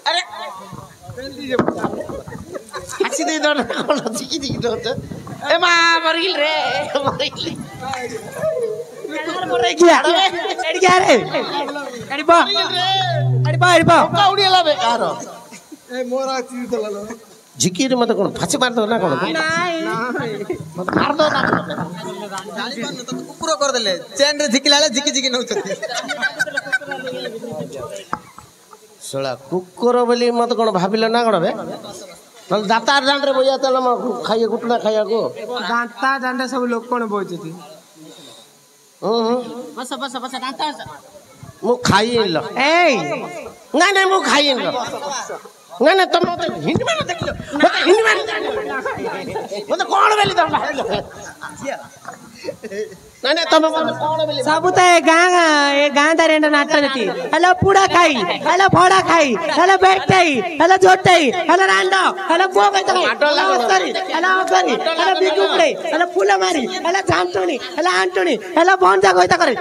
अरे हसी दे दो ना कौन चिकी चिकी दो तो ए माँ मरिल रे मरिल मरे क्या रे एडी बा काउडी ला बेकार ए मोरा चीज तो ला लो झिकी रे मत कौन फांसी मार दो ना कौन नहीं मत मार दो ना जानी पान तो कुकुर कर देले चेन रे झिकी लाले झिकी झिकी नउछती सोला कुकुर बोली मत कौन भाबिल ना कौन बे नल दातार दांड रे बोया चल म खाइए गुटना खाइया को दांता दांडा सब लोग कोन बोचती बस बस बस दांता मु खाई लो ए ना ना मु खाई लो ना ना तुम मत हिंदी में देखियो मत हिंदी में मत कौन बेली तुम ना ना तुम मत कौन बेली सबुता ए गां दारेंड नाटनती हेलो पुड़ा खाई हेलो फोड़ा खाई हेलो बैठई हेलो जोटई हेलो रांडो हेलो बोगई तई हेलो करी हेलो बिकुड़े हेलो फूला मारी हेलो झामटुनी हेलो आंटुनी हेलो बोंजा गोइता करे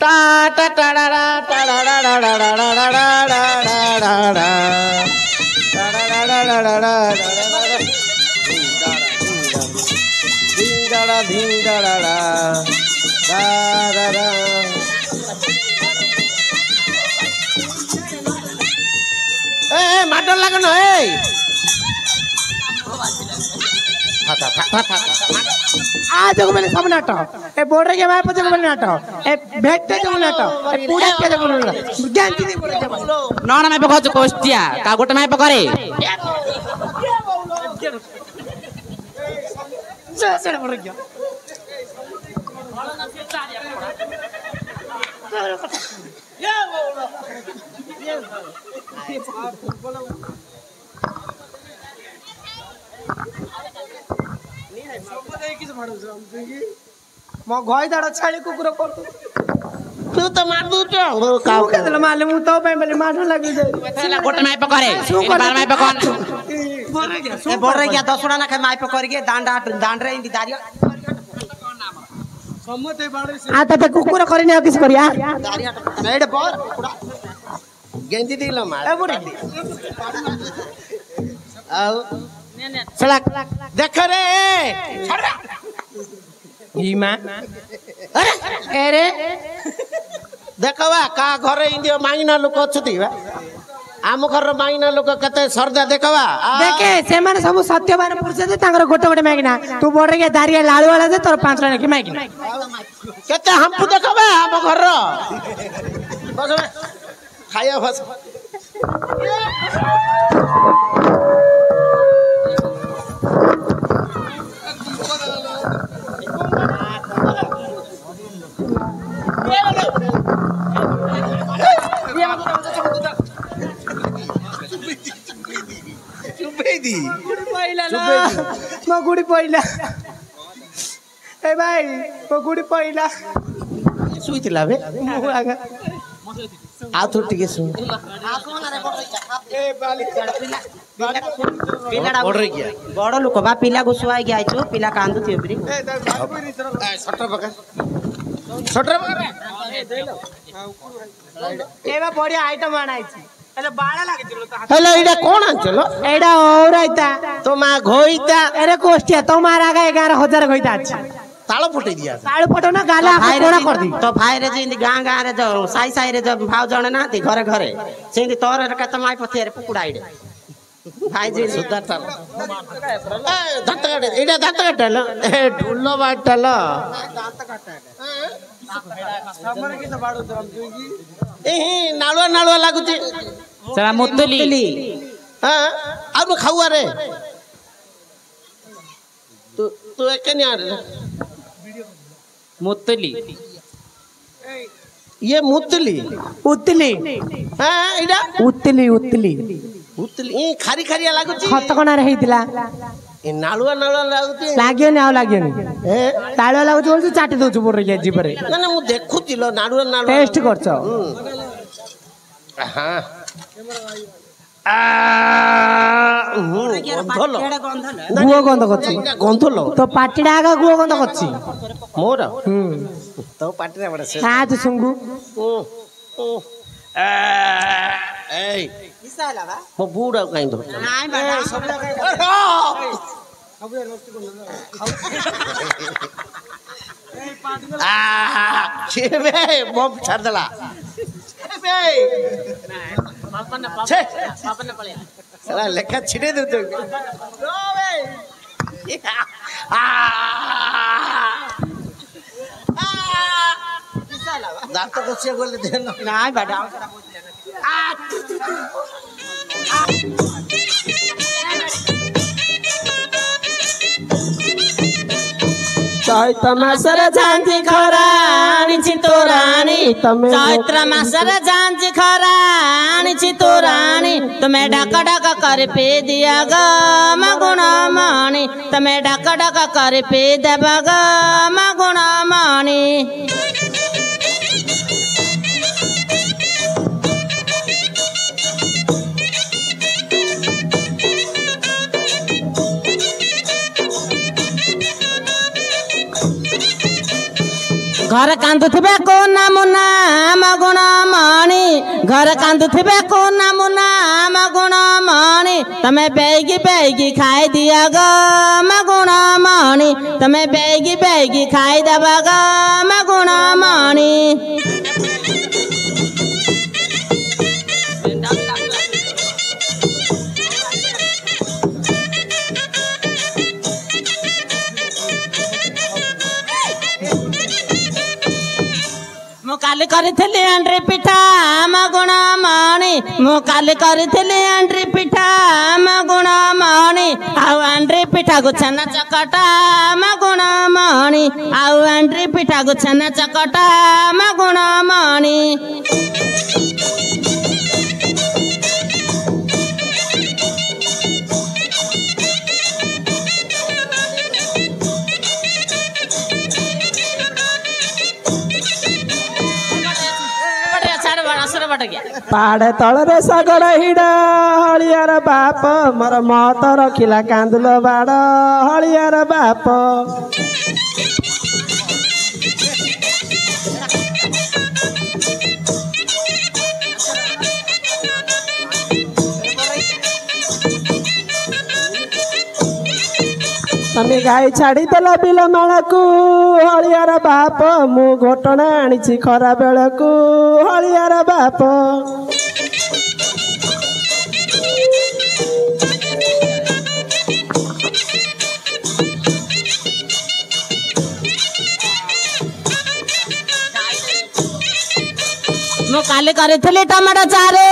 टा टा टा रा रा टा रा रा रा रा रा रा रा रा रा रा माटर लगन आज मैंने सब नाटक ए बोर्डर के माप जग मैंने नाटक ए भेटते जग नाटक ए पूरा के जग नाटक ज्ञान दी बोले जग नॉन में पकड़ कोस्टिया का गोटे में पकड़े चल बोल गया मो घोई दाड़ छाली कुकुर कर तू तो मार दू तो का केदल माले मु तो पे बोले मार लगी जाय चला गोटे में पकड़े बार में पकड़ ए बोल रे क्या दसड़ा ना के माई पे कर के दांड रे इंदी दारिया सम्मते बाड़े से आ त कुकुर करी ना किस करिया दारिया मेड पर गेंदी दिला मार ए बोरे आओ सड़क देख रे छड़ हिमा अरे देखवा का घरे इंडिया माइना लोक अछती बा आम घर माइना लोक कते सरदा देखवा देखे से माने सब सत्यवान पुरुष जे तांगर गोटे गोटे मागिना तू बोरे के दारिया लाळू वाला जे तोर 5 ला के मागिना कते हमपु देखवा आम घर बस खाया बस गुड़ी पहिला ए भाई मो गुड़ी पहिला सुइतिला बे आ तो टिके सुन ए बाली पिलाडा ऑर्डर किया बड़ लोक बा पिला गुसुआई गया छु पिला कांदु थियो बरी ए सटर पका सटर पका एबा बढ़िया आइटम आनाई छी अरे बाड़ा लागे दिलो तो हेलो इडा कोन आंचलो एडा औराइता तो मा घोइता अरे कोष्टिया तुम्हारा का 11000 घोइता अछि तालो फुटे दिया साळू पटो ना गाला कोना कर दी तो भाई रे जिंदी गां रे जो साई साई रे जो भाव जणे ना ती घरे घरे सिंदी तोर रे कत माई पथे रे पुकुड़ाइडे भाई जी सुधा ताल ए दांत काटे इडा दांत काटलो ए ढुल्लो बाटलो सामने की तो बाड़ो हम जोगी ए नालुआ नालुआ लागुची चला मुतली हां आउ खाउआ रे तू तू एकनी आ रे मुतली ये मुतली उतली हां इडा उतली उतली उतली ए खारी खारिया लागुची खत कोना रहितला ए नालुआ नालुआ लागुची लाग्यो नि आउ लाग्यो नि ए ताळो लागु बोलछु चाटी दउछु बोर रे जीवरे ना ना मु देखुचिलो नालुआ नालुआ टेस्ट करछ हां गंधलो गुओ गंध करछ गंधलो तो पाटिडा आगा गुओ गंध करछ मोर तो पाटिरा बडा से आज सुंगु ଏଇ କିସ ହେଲା ବା ମୋ ବୁଢା କାଇଁ ଧରୁଛ ନାଇଁ ବାଡା ବମ୍ ଛାଡ଼ିଦେଲା ଲେଖା ଛିଡେଇ ଦଉଛ ଦାନ୍ତ କଷିବାକୁ ଗଲେ ଦେହ ନାଇଁ ବାଡା ଚୈତ ମାସରେ ଝାଞ୍ଜି ଖରା ଆଣିଛି ତୋରାଣୀ ତମେ ଚୈତ୍ର ମାସରେ ଝାଞ୍ଜି ଖରା ଆଣିଛି ତୋରାଣୀ ତୁମେ ଡାକ ଡାକ କରି ପିଇ ଦିଅ ଗ ମଗୁଣ ମଣି ତୁମେ ଡାକ ଡାକ କରି ପିଇ ଦେବ ଗ ମଗୁଣ ମଣି घर कांदुथिबे कोना मुना मगुण मणि घर कांदुथिबे कोना मुना मगुण मणि तमे बेगी बेगी खाई दिया ग मगुण मणि तमे बेगी बेगी खाई देबा ग मगुण मणि काली करिथिली अंड्री पिठा मगुण मणि मु काली करिथिली अंड्री पिठा मगुण मणि आउ अंड्री पिठा को छेना चकटा मगुण मणि आउ अंड्री पिठा को छेना चकटा मगुण मणि पाड़े तलरे सागर हिड़ा हलियार बाप मोर मत रखिला कांदुल बाड़ हलियार बाप तमे गाई छाड़ी देला बिल मालकू हलियार बाप मु घटना आनी खरा बेलकू हलियार बाप मु काली करिथिली टमाटो चारो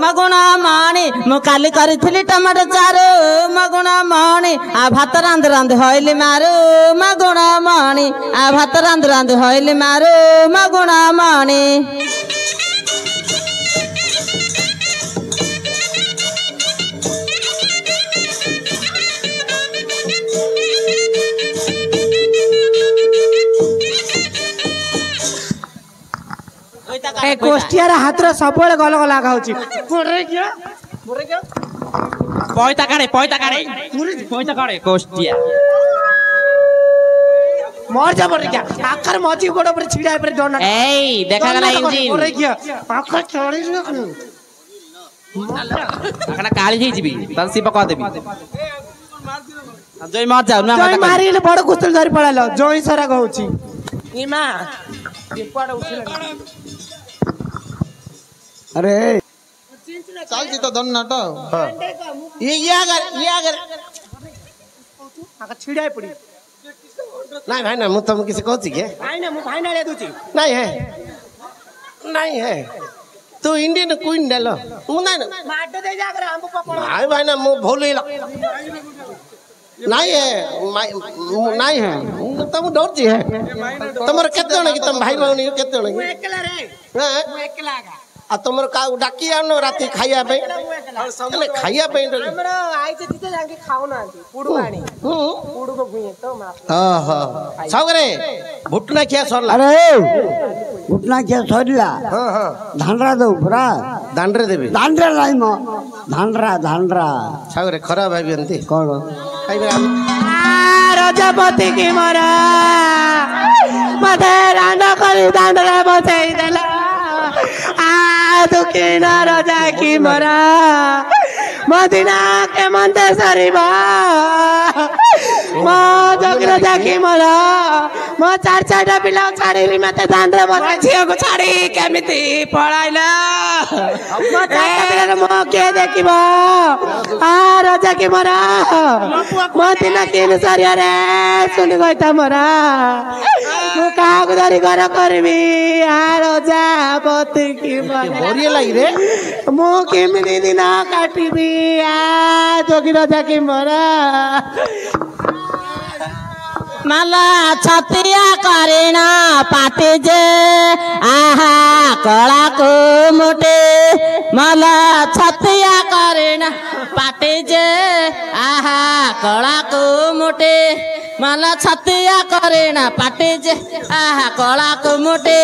मगुण मणि मु काली करिथिली टमाटो चारो मगुण मणि आ भात रांध रांध हइली मारो मगुण मणि आ भात रांध रांध हइली मारो मगुण मणि गोष्ठियार हाथ सब गल गला खाऊची पैता काढे गोष्ठिया मर जा बोरे क्या आखर मची गोड़ पर छिड़ा पर डोना एई देखा गला इंजिन बोरे क्या आखर चढ़ी न आखना काली ही जीबी तन सी पका देबी जय मार जाऊ ना जय मारी ले बड़ कुस्तल धरि पड़ालो जय सारा कहूची इमा पेपड़ उठिला अरे चालती तो दोन नाट ये अगर आका छिड़ाई पड़ी नहीं भाई ना मुझे किसी कहूँ के भाई ना मु भाई ना ले दूची नहीं है तू इंडियन क्वीन डालो तू नहीं माट दे जा कर हम पकड़ भाई भाई ना मु भूल नहीं है तुम डर जी है तुम केते जण कि तुम भाई भौणी केते जण मु एकला रे मु एकला आ तुमर का डाकी आनो राती खाइया पे खाइया पे हमरो आइते दिते जाके खाओ ना पुडू आनी पुडू को भुए तो मा हां सागरे भुटना किया सरला अरे भुटना किया सरला हां धानरा दो पुरा दांडरे देबी दांडरा लाई म धानरा सागरे खराब भाई अंती कोन खाइबे रजपति की मरा मते रांडा करी दांडरा बसाई देला दुखी न रजा की मरा मदिना के मंदिर सरीबा जोगी रजा की मरा मो चार चारटा पिला छाड़ी मते दांद्रे बसा झियो को छाड़ी केमिति पळाइला मो चारटा पिला मो के देखिबो आ रजा की मरा मदिना के सरिया रे सुनि गइता मरा मो कागु धरी घर करबी आ रजा पति की मरा बोरिए लागि रे मो केमिति दिन काटिबी आ जोगी रजा की मरा मला छतिया करेना पाटे जे आहा कला को मोटे मला छतिया करेना पाटे जे आहा कला को मोटे मला छतिया करेना पाटे जे आहा कला को मोटे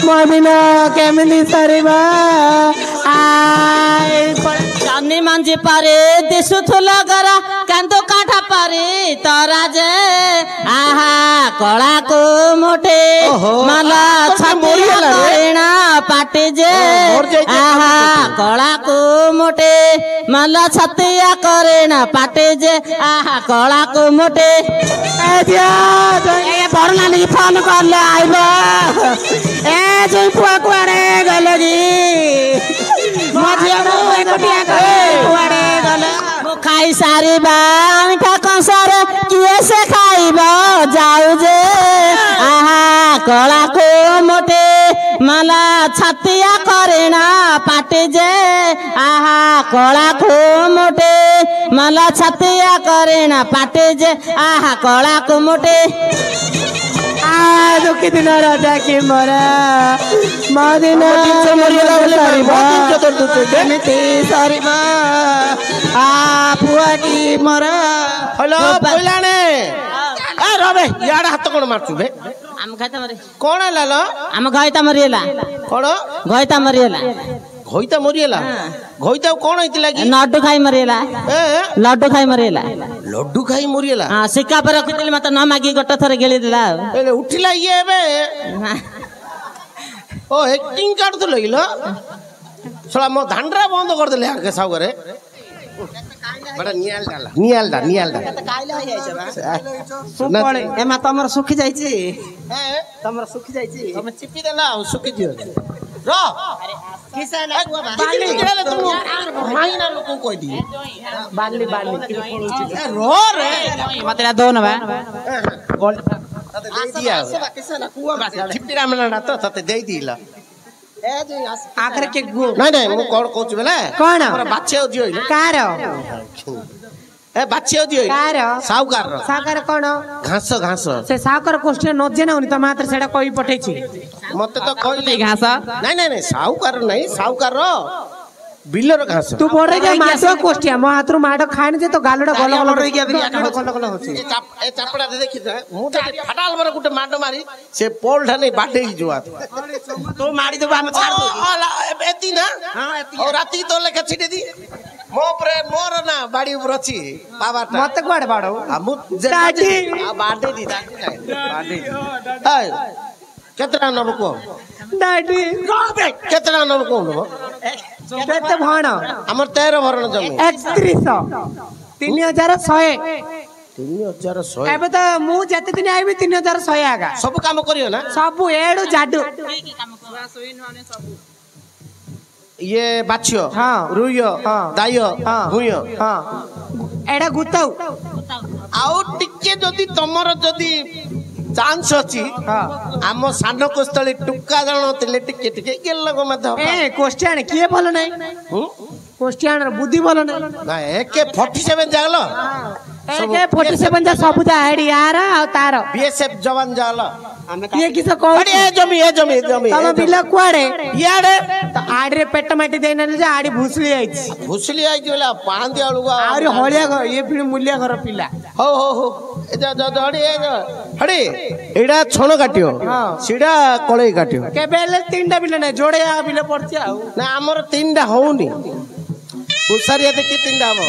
मदिना केमिति सरीबा आय जानी मांझी पारे दिसु थुला गरा कांदो काठा पारे तरा जे आहा कला को मोटे मला छतिया करेना पाटे जे आहा कला को मोटे मला छतिया करेना पाटे जे आहा कला को मोटे ए दिया ए भरना नहीं फोन कर ले आइबो ए जोई पुआ कुआरे गलगी मझिया मो एकटिया कुआरे गल मो खाई सारी बांठा कंसार किए से खाइबो जाऊ जे आहा कला को मोटे मला छतिया करेना पाटे जे आहा कला को मोटे मला छतिया करेना पाटे जे आहा कला को मोटे आ दुखी दिन राजा की मरा मदिना सरीबा केमिति सरीबा आ पुआ की मरा हेलो बोलाने ए रबे याडा हाथ कोन मारछु बे आम खाइता मरे कोन लालो आम गइता मरिएला कोन गइता मरिएला घोइता मरिएला घोइता कोन होइतिला कि लड्डू खाई मरिएला ए लड्डू खाई मरिएला लड्डू खाई मरिएला हां सिक्का पर रखिदिल मत न मागी गट्टा थरे गेली दिला एले उठिला ये बे ओ एक्टिंग करथु लइलो सला मो धांडरा बंद कर देले आके साउगरे बड़ा नियाल डा सुपळे एमा तमर सुखी जाईची तमर सुखी जाईची हम चिपी देला सुखी दियो र किसा ना बाली गेले तुम माइना लोक कोइ दी बाली रो रे मतला दोन बा गोल तते दे दिया किसा ना कुआ चिपी रामना त तते दे दिला आखरे के गो नहीं मु कोन कहू बेले कोन हमर बाछे दियो कार ए बाछे दियो कार साउकार कोन घास से साउकार क्वेश्चन न जे न त मात्र सेडा कहि पठैछि मते तो कहली घास नहीं साउकार नहीं साउकार बिलर घास तू बोल रे मासो कोष्टिया मो हाथरु माडो खाइन जे तो गालडा गल गल रहि गया गल गल होछि ए चापड़ा दे देखि मु तो फटाल बर गुटे माडो मारी से पोल ढने बाटे ही जुआ तो मारी देबो हम छाड़ दो एती ना हां एती और राती तो लेके छिटे दी मो प्रे मोर ना बाड़ी ऊपर अछि बाबाटा मत कोड बाडो हमु दादी बाटे दी बाटे हाय केतना नब को दादी केतना नब को नब केते भण हमर 13 भरण जमी 3100 3100 एबे तो मु जते दिन आइबे 3100 आगा सब काम करियो ना सब एडू जाडू ये बाछियो हां रुइयो हां दाइयो हां हुइयो हां एडा गुताऊ आउ टिके जदी तमर जदी चांस अछि हां आम सान कोस्तळी टुक्का जणोतले टिके टिके गेल लगो मते ए क्वेश्चन किए बोल नै क्वेश्चन बुद्धि बोल नै ना एके 47 जागलो एके 47 जा सबुदा हेडी यार आ तार बीएसएफ जवान जागलो ये किस कहू अरे ए जमी तम बिला कुआडे याडे तो आडरे पेट माटी देना जे आडी भूसली आइछि भूसली आई गेला पांदी आलुगा आरे होलिया ये फिर मूल्य घर पिला हो ए जा हडी हडी एडा छोण काटियो सीडा कळई काटियो के बेले तीनटा बिले नै जोड़े आ बिले पड़छि आ ना हमर तीनटा होउनी उसारिया देखि तीनटा हो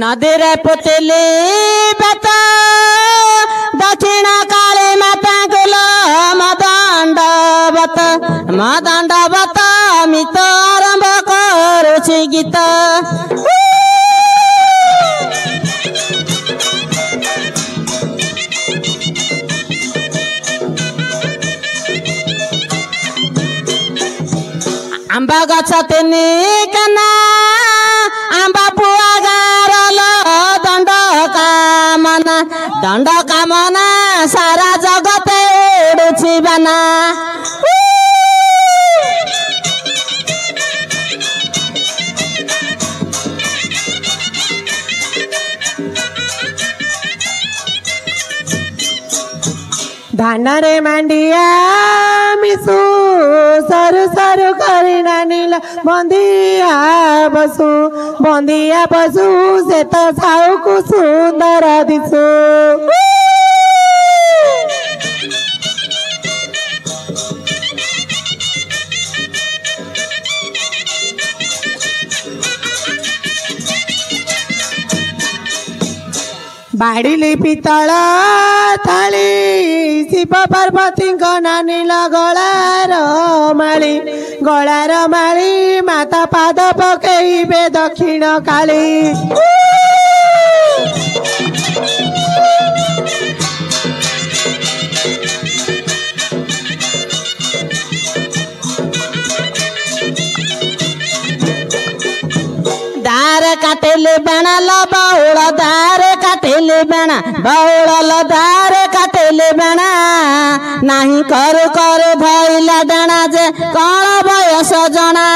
नदीरे पुतिली बेत दक्षिण काली माता गुल मदंडवत मित आरंभ करुछि गीत आंबा गछ तिनी कना आंबा पुआ गारल दंड कामना सारा जगते उड़ुछि बाना धान रे मांडिया मिसु सरु सरु करी नानीला बंदिया बसु से तो साउ को सुंदर दिसु बाड़िली पितल थाली शिव पार्वती नानीला गलार माली माता पाद पकेबे दक्षिण काली दार काटिले बेणा ल बहुल दार काटिले बेणा बहुल दार काटिले बेणा नाही करू करू भइला डाणा जे कण बयस जना